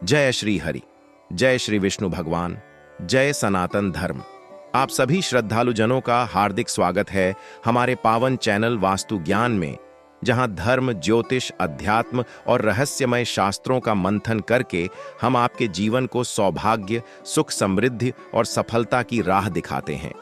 जय श्री हरि, जय श्री विष्णु भगवान, जय सनातन धर्म। आप सभी श्रद्धालु जनों का हार्दिक स्वागत है हमारे पावन चैनल वास्तु ज्ञान में, जहां धर्म, ज्योतिष, अध्यात्म और रहस्यमय शास्त्रों का मंथन करके हम आपके जीवन को सौभाग्य, सुख, समृद्धि और सफलता की राह दिखाते हैं।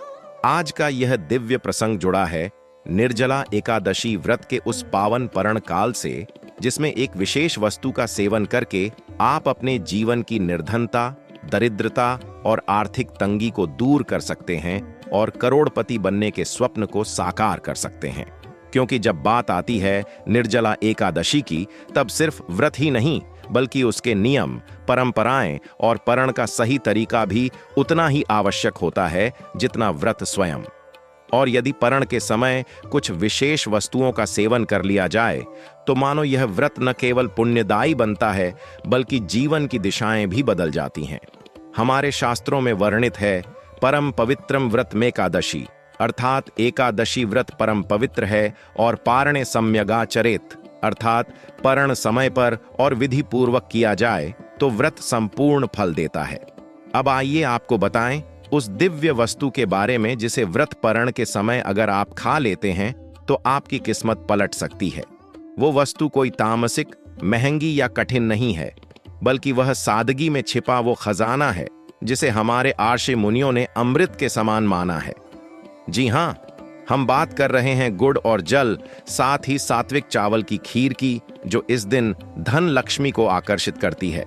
आज का यह दिव्य प्रसंग जुड़ा है निर्जला एकादशी व्रत के उस पावन परण काल से, जिसमें एक विशेष वस्तु का सेवन करके आप अपने जीवन की निर्धनता, दरिद्रता और आर्थिक तंगी को दूर कर सकते हैं और करोड़पति बनने के स्वप्न को साकार कर सकते हैं। क्योंकि जब बात आती है निर्जला एकादशी की, तब सिर्फ व्रत ही नहीं बल्कि उसके नियम, परंपराएं और परण का सही तरीका भी उतना ही आवश्यक होता है जितना व्रत स्वयं। और यदि परण के समय कुछ विशेष वस्तुओं का सेवन कर लिया जाए तो मानो यह व्रत न केवल पुण्यदायी बनता है बल्कि जीवन की दिशाएं भी बदल जाती हैं। हमारे शास्त्रों में वर्णित है परम पवित्रम व्रत में एकादशी, अर्थात एकादशी व्रत परम पवित्र है और पारणे सम्यगाचरेत, अर्थात परण समय पर और विधि पूर्वक किया जाए तो व्रत संपूर्ण फल देता है। अब आइए आपको बताएं उस दिव्य वस्तु के बारे में जिसे व्रत परण के समय अगर आप खा लेते हैं तो आपकी किस्मत पलट सकती है। वो वस्तु कोई तामसिक, महंगी या कठिन नहीं है, बल्कि वह सादगी में छिपा वो खजाना है जिसे हमारे आर्षि मुनियों ने अमृत के समान माना है। जी हां, हम बात कर रहे हैं गुड़ और जल, साथ ही सात्विक चावल की खीर की, जो इस दिन धन लक्ष्मी को आकर्षित करती है।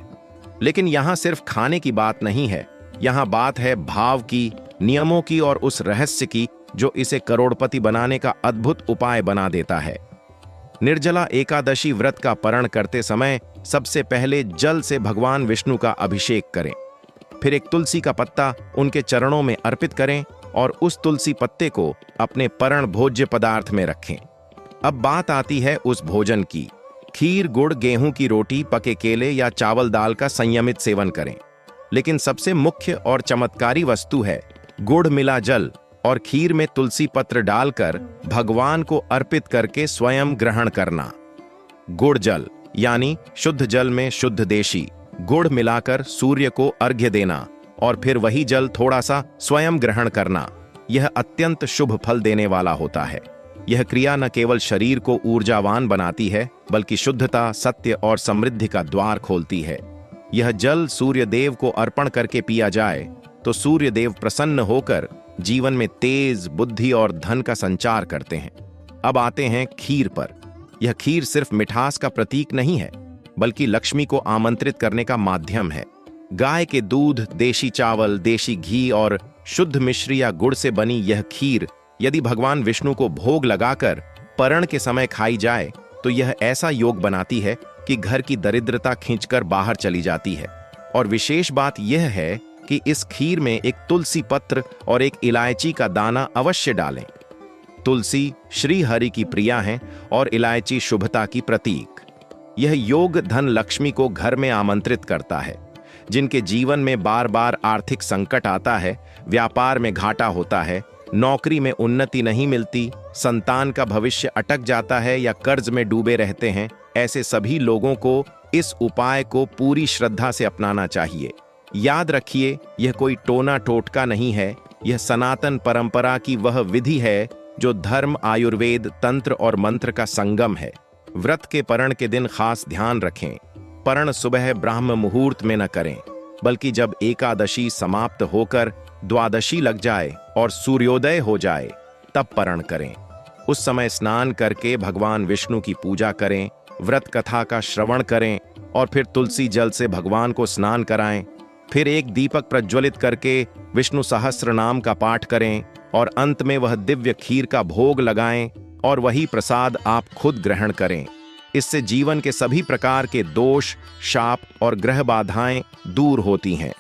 लेकिन यहां सिर्फ खाने की बात नहीं है, यहां बात है भाव की, नियमों की और उस रहस्य की जो इसे करोड़पति बनाने का अद्भुत उपाय बना देता है। निर्जला एकादशी व्रत का परण करते समय सबसे पहले जल से भगवान विष्णु का अभिषेक करें। फिर एक तुलसी का पत्ता उनके चरणों में अर्पित करें और उस तुलसी पत्ते को अपने परण भोज्य पदार्थ में रखें। अब बात आती है उस भोजन की। खीर, गुड़, गेहूं की रोटी, पके केले या चावल दाल का संयमित सेवन करें। लेकिन सबसे मुख्य और चमत्कारी वस्तु है गुड़ मिला जल और खीर में तुलसी पत्र डालकर भगवान को अर्पित करके स्वयं ग्रहण करना। गुड़ जल यानी शुद्ध जल में शुद्ध देशी गुड़ मिलाकर सूर्य को अर्घ्य देना और फिर वही जल थोड़ा सा स्वयं ग्रहण करना, यह अत्यंत शुभ फल देने वाला होता है। यह क्रिया न केवल शरीर को ऊर्जावान बनाती है बल्कि शुद्धता, सत्य और समृद्धि का द्वार खोलती है। यह जल सूर्य देव को अर्पण करके पिया जाए तो सूर्य देव प्रसन्न होकर जीवन में तेज, बुद्धि और धन का संचार करते हैं। अब आते हैं खीर पर। यह खीर सिर्फ मिठास का प्रतीक नहीं है बल्कि लक्ष्मी को आमंत्रित करने का माध्यम है। गाय के दूध, देशी चावल, देशी घी और शुद्ध मिश्री या गुड़ से बनी यह खीर यदि भगवान विष्णु को भोग लगाकर परण के समय खाई जाए तो यह ऐसा योग बनाती है कि घर की दरिद्रता खींचकर बाहर चली जाती है। और विशेष बात यह है कि इस खीर में एक तुलसी पत्र और एक इलायची का दाना अवश्य डालें। तुलसी श्री हरि की प्रिया है और इलायची शुभता की प्रतीक। यह योग धन लक्ष्मी को घर में आमंत्रित करता है। जिनके जीवन में बार बार आर्थिक संकट आता है, व्यापार में घाटा होता है, नौकरी में उन्नति नहीं मिलती, संतान का भविष्य अटक जाता है या कर्ज में डूबे रहते हैं, ऐसे सभी लोगों को इस उपाय को पूरी श्रद्धा से अपनाना चाहिए। याद रखिए, यह कोई टोना टोटका नहीं है, यह सनातन परंपरा की वह विधि है जो धर्म, आयुर्वेद, तंत्र और मंत्र का संगम है। व्रत के परण के दिन खास ध्यान रखें, परण सुबह ब्राह्म मुहूर्त में न करें बल्कि जब एकादशी समाप्त होकर द्वादशी लग जाए और सूर्योदय हो जाए तब परण करें। उस समय स्नान करके भगवान विष्णु की पूजा करें, व्रत कथा का श्रवण करें और फिर तुलसी जल से भगवान को स्नान कराएं। फिर एक दीपक प्रज्वलित करके विष्णु सहस्त्र नाम का पाठ करें और अंत में वह दिव्य खीर का भोग लगाएं और वही प्रसाद आप खुद ग्रहण करें। इससे जीवन के सभी प्रकार के दोष, शाप और ग्रह बाधाएं दूर होती हैं।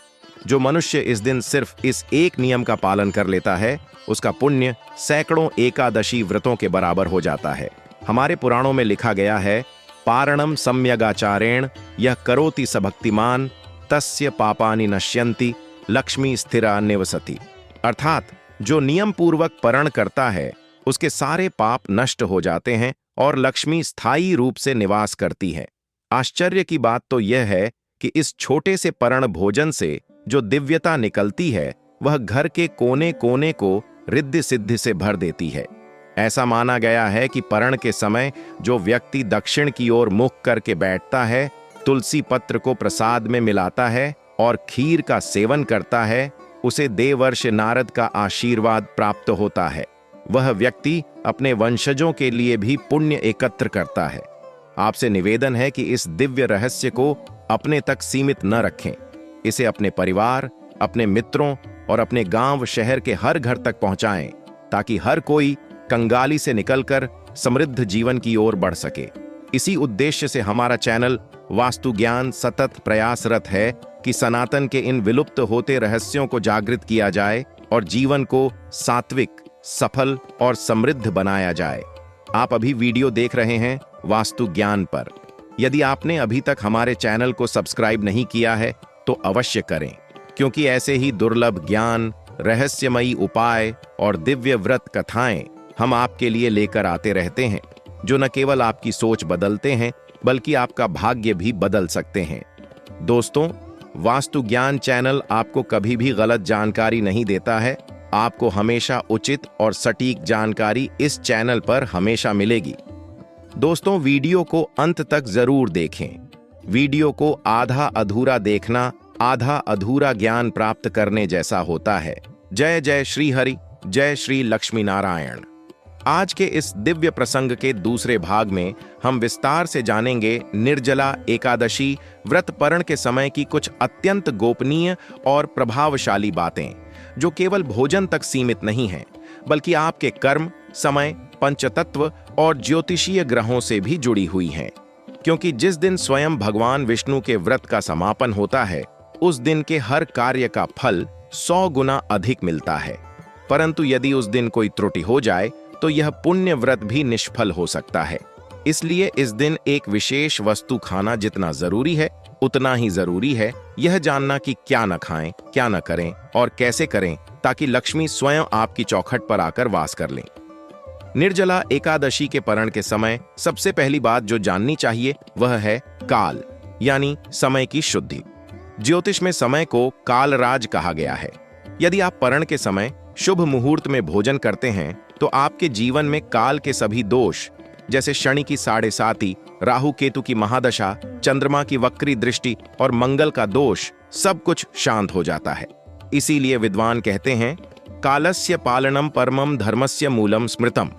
जो मनुष्य इस दिन सिर्फ इस एक नियम का पालन कर लेता है, उसका पुण्य सैकड़ों एकादशी व्रतों के बराबर हो जाता है। हमारे पुराणों में लिखा गया है, पारणम सम्यगाचारेण यह करोति स भक्तिमान तस्य पापानि नश्यन्ति लक्ष्मी स्थिरा निवसति, अर्थात जो नियम पूर्वक परण करता है उसके सारे पाप नष्ट हो जाते हैं और लक्ष्मी स्थायी रूप से निवास करती है। आश्चर्य की बात तो यह है कि इस छोटे से परण भोजन से जो दिव्यता निकलती है वह घर के कोने कोने को रिद्धि सिद्धि से भर देती है। ऐसा माना गया है कि परण के समय जो व्यक्ति दक्षिण की ओर मुख करके बैठता है, तुलसी पत्र को प्रसाद में मिलाता है और खीर का सेवन करता है, उसे देवर्ष नारद का आशीर्वाद प्राप्त होता है। वह व्यक्ति अपने वंशजों के लिए भी पुण्य एकत्र करता है। आपसे निवेदन है कि इस दिव्य रहस्य को अपने तक सीमित न रखें। इसे अपने परिवार, अपने मित्रों और अपने गांव शहर के हर घर तक पहुंचाएं, ताकि हर कोई कंगाली से निकलकर समृद्ध जीवन की ओर बढ़ सके। इसी उद्देश्य से हमारा चैनल वास्तु ज्ञान सतत प्रयासरत है कि सनातन के इन विलुप्त होते रहस्यों को जागृत किया जाए और जीवन को सात्विक, सफल और समृद्ध बनाया जाए। आप अभी वीडियो देख रहे हैं वास्तु ज्ञान पर। यदि आपने अभी तक हमारे चैनल को सब्सक्राइब नहीं किया है तो अवश्य करें, क्योंकि ऐसे ही दुर्लभ ज्ञान, रहस्यमयी उपाय और दिव्य व्रत कथाएं हम आपके लिए लेकर आते रहते हैं, जो न केवल आपकी सोच बदलते हैं बल्कि आपका भाग्य भी बदल सकते हैं। दोस्तों, वास्तु ज्ञान चैनल आपको कभी भी गलत जानकारी नहीं देता है। आपको हमेशा उचित और सटीक जानकारी इस चैनल पर हमेशा मिलेगी। दोस्तों, वीडियो को अंत तक जरूर देखें। वीडियो को आधा अधूरा देखना आधा अधूरा ज्ञान प्राप्त करने जैसा होता है। जय जय श्री हरि, जय श्री लक्ष्मी नारायण। आज के इस दिव्य प्रसंग के दूसरे भाग में हम विस्तार से जानेंगे निर्जला एकादशी व्रत परण के समय की कुछ अत्यंत गोपनीय और प्रभावशाली बातें, जो केवल भोजन तक सीमित नहीं हैं, बल्कि आपके कर्म, समय, पंचतत्व और ज्योतिषीय ग्रहों से भी जुड़ी हुई हैं। क्योंकि जिस दिन स्वयं भगवान विष्णु के व्रत का समापन होता है, उस दिन के हर कार्य का फल 100 गुना अधिक मिलता है। परंतु यदि उस दिन कोई त्रुटि हो जाए तो यह पुण्य व्रत भी निष्फल हो सकता है। इसलिए इस दिन एक विशेष वस्तु खाना जितना जरूरी है, उतना ही जरूरी है यह जानना कि क्या न खाएं, क्या न करें और कैसे करें, ताकि लक्ष्मी स्वयं आपकी चौखट पर आकर वास कर लें। निर्जला एकादशी के परण के समय सबसे पहली बात जो जाननी चाहिए वह है काल, यानी समय की शुद्धि। ज्योतिष में समय को कालराज कहा गया है। यदि आप परण के समय शुभ मुहूर्त में भोजन करते हैं तो आपके जीवन में काल के सभी दोष, जैसे शनि की 7.5, राहु केतु की महादशा, चंद्रमा की वक्री दृष्टि और मंगल का दोष, सब कुछ शांत हो जाता है। इसीलिए विद्वान कहते हैं, कालस्य पालनम परमम धर्मस्य मूलम स्मृतम,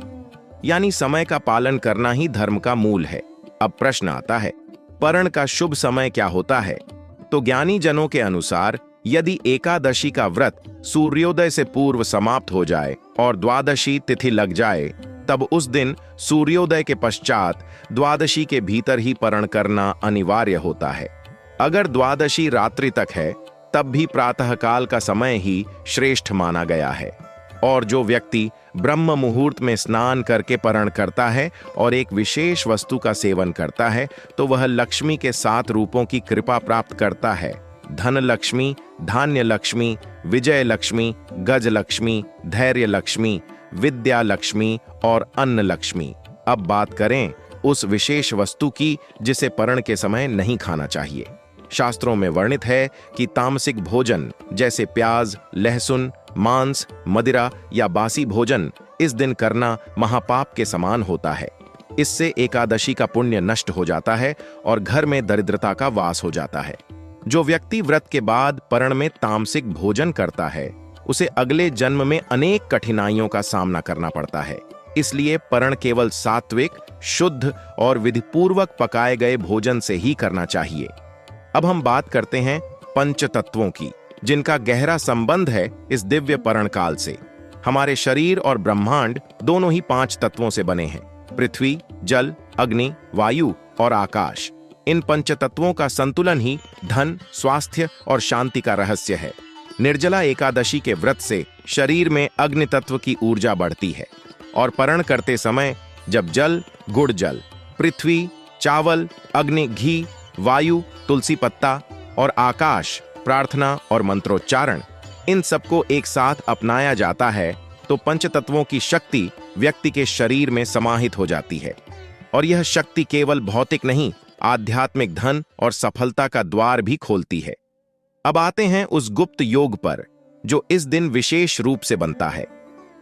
यानी समय का पालन करना ही धर्म का मूल है। अब प्रश्न आता है, परण का शुभ समय क्या होता है? तो ज्ञानी जनों के अनुसार यदि एकादशी का व्रत सूर्योदय से पूर्व समाप्त हो जाए और द्वादशी तिथि लग जाए, तब उस दिन सूर्योदय के पश्चात द्वादशी के भीतर ही परण करना अनिवार्य होता है। अगर द्वादशी रात्रि तक है तब भी प्रातःकाल का समय ही श्रेष्ठ माना गया है। और जो व्यक्ति ब्रह्म मुहूर्त में स्नान करके परण करता है और एक विशेष वस्तु का सेवन करता है तो वह लक्ष्मी के 7 रूपों की कृपा प्राप्त करता है। धन लक्ष्मी, धान्य लक्ष्मी, विजय लक्ष्मी, गज लक्ष्मी, धैर्य लक्ष्मी, विद्या लक्ष्मी और अन्न लक्ष्मी। अब बात करें उस विशेष वस्तु की जिसे परण के समय नहीं खाना चाहिए। शास्त्रों में वर्णित है कि तामसिक भोजन जैसे प्याज, लहसुन, मांस, मदिरा या बासी भोजन इस दिन करना महापाप के समान होता है। इससे एकादशी का पुण्य नष्ट हो जाता है और घर में दरिद्रता का वास हो जाता है। जो व्यक्ति व्रत के बाद परण में तामसिक भोजन करता है, उसे अगले जन्म में अनेक कठिनाइयों का सामना करना पड़ता है। इसलिए परण केवल सात्विक, शुद्ध और विधिपूर्वक पकाए गए भोजन से ही करना चाहिए। अब हम बात करते हैं पंचतत्वों की, जिनका गहरा संबंध है इस दिव्य परण काल से। हमारे शरीर और ब्रह्मांड दोनों ही 5 तत्वों से बने हैं: पृथ्वी, जल, अग्नि, वायु और आकाश। इन पंचतत्वों का संतुलन ही धन, स्वास्थ्य और शांति का रहस्य है। निर्जला एकादशी के व्रत से शरीर में अग्नि तत्व की ऊर्जा बढ़ती है और परण करते समय जब जल, गुड़ जल, पृथ्वी, चावल, अग्नि, घी, वायु, तुलसी पत्ता और आकाश, प्रार्थना और मंत्रोच्चारण, इन सबको एक साथ अपनाया जाता है तो पंचतत्वों की शक्ति व्यक्ति के शरीर में समाहित हो जाती है। और यह शक्ति केवल भौतिक नहीं आध्यात्मिक धन और सफलता का द्वार भी खोलती है। अब आते हैं उस गुप्त योग पर जो इस दिन विशेष रूप से बनता है।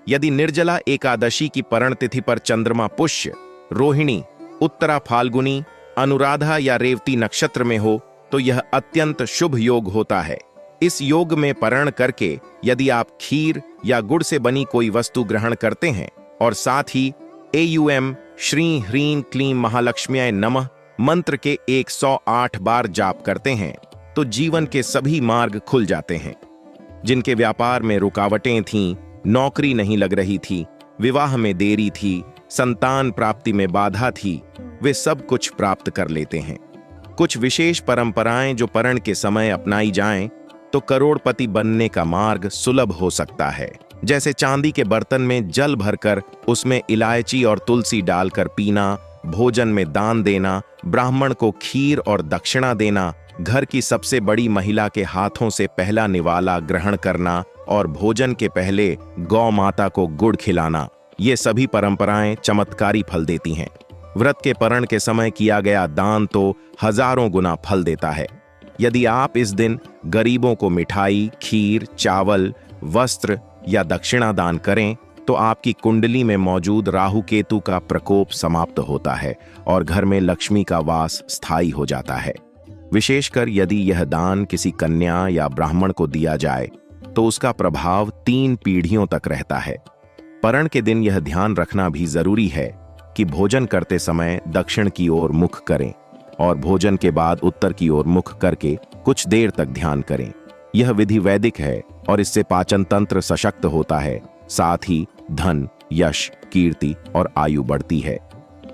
यदि निर्जला एकादशी की परण तिथि पर चंद्रमा पुष्य, रोहिणी, उत्तरा फाल्गुनी, अनुराधा या रेवती नक्षत्र में हो तो यह अत्यंत शुभ योग होता है। इस योग में परण करके यदि आप खीर या गुड़ से बनी कोई वस्तु ग्रहण करते हैं और साथ ही एयूएम श्री ह्रीं क्लीं महालक्ष्म्याय नमः मंत्र के 108 बार जाप करते हैं तो जीवन के सभी मार्ग खुल जाते हैं। जिनके व्यापार में रुकावटें थीं, नौकरी नहीं लग रही थी, विवाह में देरी थी, संतान प्राप्ति में बाधा थी, वे सब कुछ प्राप्त कर लेते हैं। कुछ विशेष परंपराएं जो परण के समय अपनाई जाएं तो करोड़पति बनने का मार्ग सुलभ हो सकता है। जैसे चांदी के बर्तन में जल भरकर उसमें इलायची और तुलसी डालकर पीना, भोजन में दान देना, ब्राह्मण को खीर और दक्षिणा देना, घर की सबसे बड़ी महिला के हाथों से पहला निवाला ग्रहण करना और भोजन के पहले गौ माता को गुड़ खिलाना, ये सभी परंपराएं चमत्कारी फल देती हैं। व्रत के परण के समय किया गया दान तो हजारों गुना फल देता है। यदि आप इस दिन गरीबों को मिठाई, खीर, चावल, वस्त्र या दक्षिणा दान करें तो आपकी कुंडली में मौजूद राहु केतु का प्रकोप समाप्त होता है और घर में लक्ष्मी का वास स्थायी हो जाता है। विशेषकर यदि यह दान किसी कन्या या ब्राह्मण को दिया जाए तो उसका प्रभाव 3 पीढ़ियों तक रहता है। परण के दिन यह ध्यान रखना भी जरूरी है कि भोजन करते समय दक्षिण की ओर मुख करें और भोजन के बाद उत्तर की ओर मुख करके कुछ देर तक ध्यान करें। यह विधि वैदिक है और इससे पाचन तंत्र सशक्त होता है, साथ ही धन, यश, कीर्ति और आयु बढ़ती है।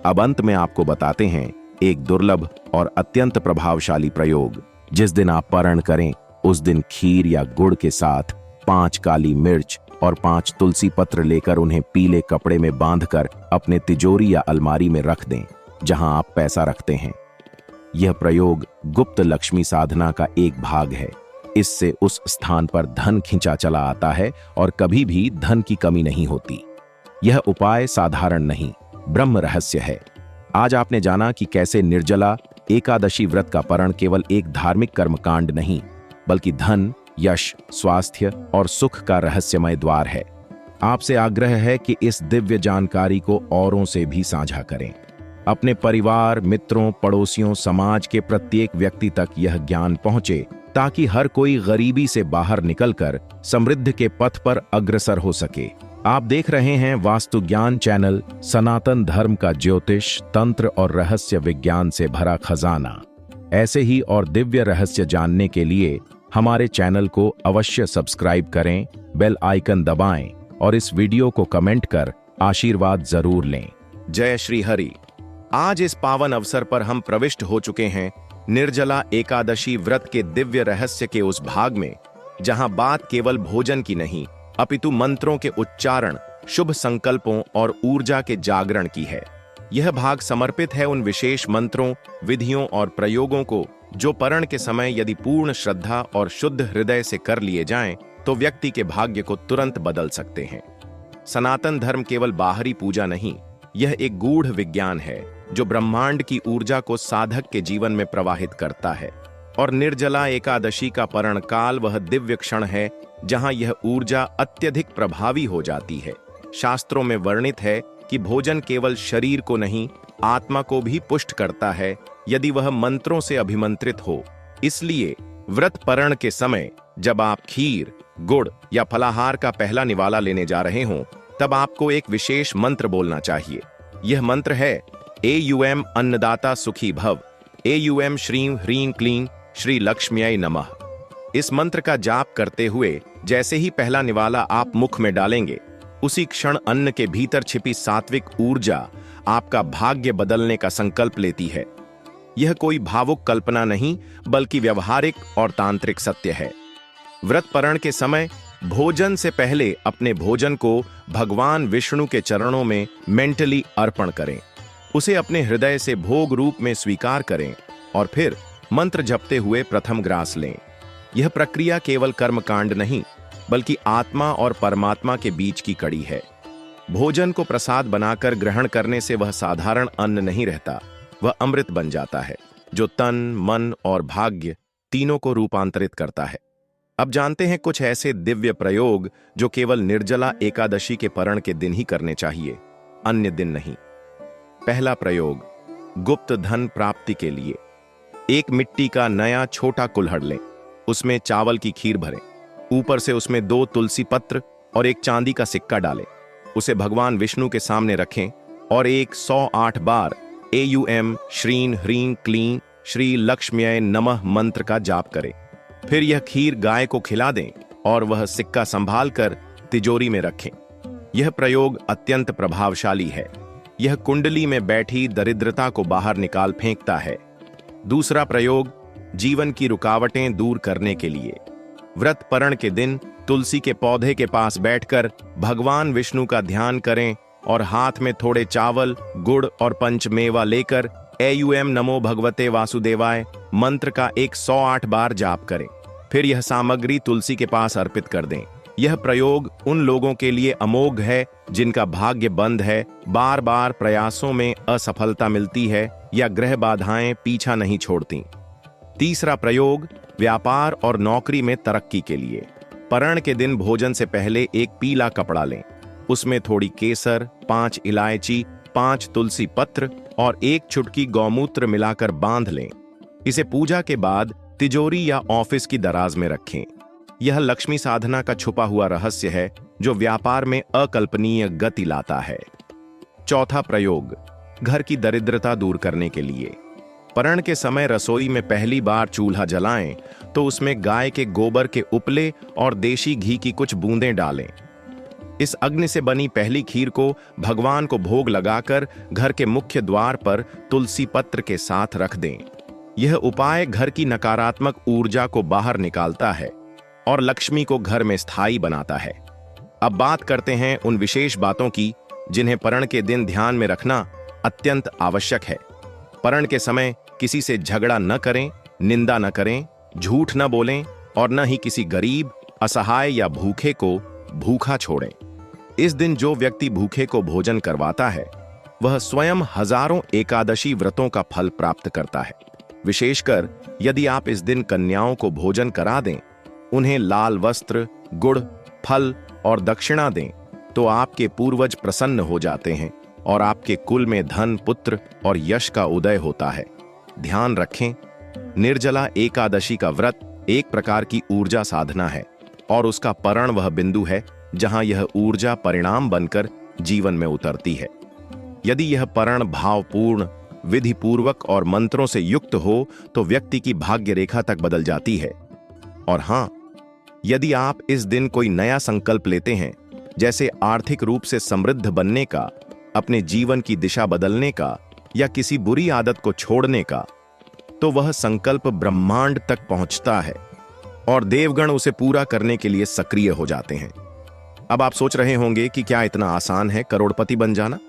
अब अंत में आपको बताते हैं एक दुर्लभ और अत्यंत प्रभावशाली प्रयोग। जिस दिन आप परण करें उस दिन खीर या गुड़ के साथ 5 काली मिर्च और 5 तुलसी पत्र लेकर उन्हें पीले कपड़े में बांधकर अपने तिजोरी या अलमारी में रख दें जहां आप पैसा रखते हैं। यह प्रयोग गुप्त लक्ष्मी साधना का एक भाग है। इससे उस स्थान पर धन खिंचा चला आता है और कभी भी धन की कमी नहीं होती। यह उपाय साधारण नहीं, ब्रह्म रहस्य है। आज आपने जाना कि कैसे निर्जला एकादशी व्रत का परण केवल एक धार्मिक कर्मकांड नहीं बल्कि धन, यश, स्वास्थ्य और सुख का रहस्यमय द्वार है। आपसे आग्रह है कि इस दिव्य जानकारी को औरों से भी साझा करें। अपने परिवार, मित्रों, पड़ोसियों, समाज के प्रत्येक व्यक्ति तक यह ज्ञान पहुंचे ताकि हर कोई गरीबी से बाहर निकलकर समृद्धि के पथ पर अग्रसर हो सके। आप देख रहे हैं वास्तु ज्ञान चैनल, सनातन धर्म का ज्योतिष, तंत्र और रहस्य विज्ञान से भरा खजाना। ऐसे ही और दिव्य रहस्य जानने के लिए हमारे चैनल को अवश्य सब्सक्राइब करें, बेल आइकन दबाएं और इस वीडियो को कमेंट कर आशीर्वाद जरूर लें। जय श्री हरि। आज इस पावन अवसर पर हम प्रविष्ट हो चुके हैं निर्जला एकादशी व्रत के दिव्य रहस्य के उस भाग में जहां बात केवल भोजन की नहीं अपितु मंत्रों के उच्चारण, शुभ संकल्पों और ऊर्जा के जागरण की है। यह भाग समर्पित है उन विशेष मंत्रों, विधियों और प्रयोगों को जो परण के समय यदि पूर्ण श्रद्धा और शुद्ध हृदय से कर लिए जाएं तो व्यक्ति के भाग्य को तुरंत बदल सकते हैं। सनातन धर्म केवल बाहरी पूजा नहीं, यह एक गूढ़ विज्ञान है जो ब्रह्मांड की ऊर्जा को साधक के जीवन में प्रवाहित करता है। और निर्जला एकादशी का परण काल वह दिव्य क्षण है जहां यह ऊर्जा अत्यधिक प्रभावी हो जाती है। शास्त्रों में वर्णित है कि भोजन केवल शरीर को नहीं, आत्मा को भी पुष्ट करता है यदि वह मंत्रों से अभिमंत्रित हो। इसलिए व्रत परण के समय जब आप खीर, गुड़ या फलाहार का पहला निवाला लेने जा रहे हों तब आपको एक विशेष मंत्र बोलना चाहिए। यह मंत्र है एयूएम अन्नदाता सुखी भव, एयूएम श्रीं ह्रीं क्लीं श्री लक्ष्म्याय नमः। इस मंत्र का जाप करते हुए जैसे ही पहला निवाला आप मुख में डालेंगे उसी क्षण अन्न के भीतर छिपी सात्विक ऊर्जा आपका भाग्य बदलने का संकल्प लेती है। यह कोई भावुक कल्पना नहीं बल्कि व्यवहारिक और तांत्रिक सत्य है। व्रत परण के समय भोजन से पहले अपने भोजन को भगवान विष्णु के चरणों में मेंटली अर्पण करें, उसे अपने हृदय से भोग रूप में स्वीकार करें और फिर मंत्र जपते हुए प्रथम ग्रास लें। यह प्रक्रिया केवल कर्मकांड नहीं बल्कि आत्मा और परमात्मा के बीच की कड़ी है। भोजन को प्रसाद बनाकर ग्रहण करने से वह साधारण अन्न नहीं रहता, वह अमृत बन जाता है। जो तन, मन और भाग्य तीनों को रूपांतरित करता है। अब जानते हैं कुछ ऐसे दिव्य प्रयोग जो केवल निर्जला एकादशी के परण के दिन ही करने चाहिए, अन्य दिन नहीं। पहला प्रयोग, गुप्त धन प्राप्ति के लिए। एक मिट्टी का नया छोटा कुल्हड़ लें, उसमें चावल की खीर भरें, ऊपर से उसमें 2 तुलसी पत्र और एक चांदी का सिक्का डालें। उसे भगवान विष्णु के सामने रखें और 108 बार एयूएम श्रीं ह्रीं क्लीं श्री लक्ष्म्यै नमः मंत्र का जाप करें। फिर यह खीर गाय को खिला दें और वह सिक्का संभाल कर तिजोरी में रखें। यह प्रयोग अत्यंत प्रभावशाली है। यह कुंडली में बैठी दरिद्रता को बाहर निकाल फेंकता है। दूसरा प्रयोग, जीवन की रुकावटें दूर करने के लिए। व्रत परण के दिन तुलसी के पौधे के पास बैठकर भगवान विष्णु का ध्यान करें और हाथ में थोड़े चावल, गुड़ और पंचमेवा लेकर एयूएम नमो भगवते वासुदेवाय मंत्र का 108 बार जाप करें। फिर यह सामग्री तुलसी के पास अर्पित कर दें। यह प्रयोग उन लोगों के लिए अमोघ है जिनका भाग्य बंद है, बार बार प्रयासों में असफलता मिलती है या ग्रह बाधाएं पीछा नहीं छोड़ती। तीसरा प्रयोग, व्यापार और नौकरी में तरक्की के लिए। परण के दिन भोजन से पहले एक पीला कपड़ा लें, उसमें थोड़ी केसर, 5 इलायची, 5 तुलसी पत्र और 1 चुटकी गौमूत्र मिलाकर बांध लें। इसे पूजा के बाद तिजोरी या ऑफिस की दराज में रखें। यह लक्ष्मी साधना का छुपा हुआ रहस्य है जो व्यापार में अकल्पनीय गति लाता है। चौथा प्रयोग, घर की दरिद्रता दूर करने के लिए। परण के समय रसोई में पहली बार चूल्हा जलाएं तो उसमें गाय के गोबर के उपले और देशी घी की कुछ बूंदें डालें। इस अग्नि से बनी पहली खीर को भगवान को भोग लगाकर घर के मुख्य द्वार पर तुलसी पत्र के साथ रख दें। यह उपाय घर की नकारात्मक ऊर्जा को बाहर निकालता है और लक्ष्मी को घर में स्थायी बनाता है। अब बात करते हैं उन विशेष बातों की जिन्हें परण के दिन ध्यान में रखना अत्यंत आवश्यक है। परण के समय किसी से झगड़ा न करें, निंदा न करें, झूठ न बोलें और न ही किसी गरीब, असहाय या भूखे को भूखा छोड़ें। इस दिन जो व्यक्ति भूखे को भोजन करवाता है वह स्वयं हजारों एकादशी व्रतों का फल प्राप्त करता है। विशेषकर यदि आप इस दिन कन्याओं को भोजन करा दें, उन्हें लाल वस्त्र, गुड़, फल और दक्षिणा दें तो आपके पूर्वज प्रसन्न हो जाते हैं और आपके कुल में धन, पुत्र और यश का उदय होता है। ध्यान रखें, निर्जला एकादशी का व्रत एक प्रकार की ऊर्जा साधना है और उसका परण वह बिंदु है जहां यह ऊर्जा परिणाम बनकर जीवन में उतरती है। यदि यह परण भावपूर्ण, विधिपूर्वक और मंत्रों से युक्त हो तो व्यक्ति की भाग्य रेखा तक बदल जाती है। और हां, यदि आप इस दिन कोई नया संकल्प लेते हैं, जैसे आर्थिक रूप से समृद्ध बनने का, अपने जीवन की दिशा बदलने का या किसी बुरी आदत को छोड़ने का, तो वह संकल्प ब्रह्मांड तक पहुंचता है और देवगण उसे पूरा करने के लिए सक्रिय हो जाते हैं। अब आप सोच रहे होंगे कि क्या इतना आसान है करोड़पति बन जाना?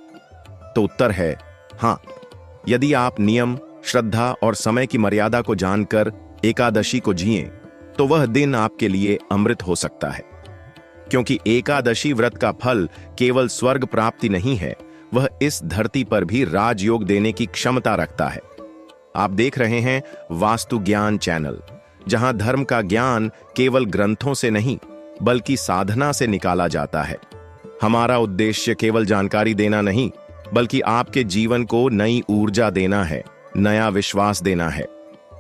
तो उत्तर है हां। यदि आप नियम, श्रद्धा और समय की मर्यादा को जानकर एकादशी को जिएं, तो वह दिन आपके लिए अमृत हो सकता है। क्योंकि एकादशी व्रत का फल केवल स्वर्ग प्राप्ति नहीं है, वह इस धरती पर भी राजयोग देने की क्षमता रखता है। आप देख रहे हैं वास्तु ज्ञान चैनल, जहां धर्म का ज्ञान केवल ग्रंथों से नहीं बल्कि साधना से निकाला जाता है। हमारा उद्देश्य केवल जानकारी देना नहीं बल्कि आपके जीवन को नई ऊर्जा देना है, नया विश्वास देना है।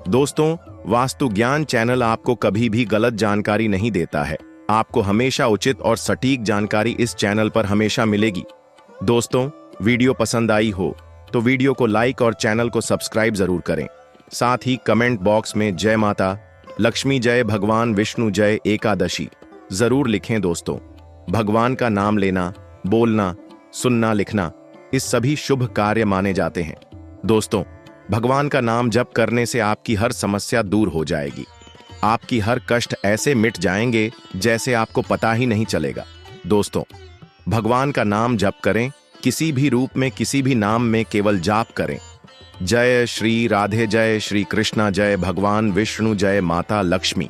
दोस्तों, वास्तु ज्ञान चैनल आपको कभी भी गलत जानकारी नहीं देता है। आपको हमेशा उचित और सटीक जानकारी इस चैनल पर हमेशा मिलेगी। दोस्तों, वीडियो पसंद आई हो तो वीडियो को लाइक और चैनल को सब्सक्राइब जरूर करें। साथ ही कमेंट बॉक्स में जय माता लक्ष्मी, जय भगवान विष्णु, जय एकादशी जरूर लिखें। दोस्तों, भगवान का नाम लेना, बोलना, सुनना, लिखना, इस सभी शुभ कार्य माने जाते हैं। दोस्तों, भगवान का नाम जप करने से आपकी हर समस्या दूर हो जाएगी। आपकी हर कष्ट ऐसे मिट जाएंगे जैसे आपको पता ही नहीं चलेगा। दोस्तों, भगवान का नाम जप करें, किसी भी रूप में, किसी भी नाम में केवल जाप करें। जय श्री राधे, जय श्री कृष्णा, जय भगवान विष्णु, जय माता लक्ष्मी।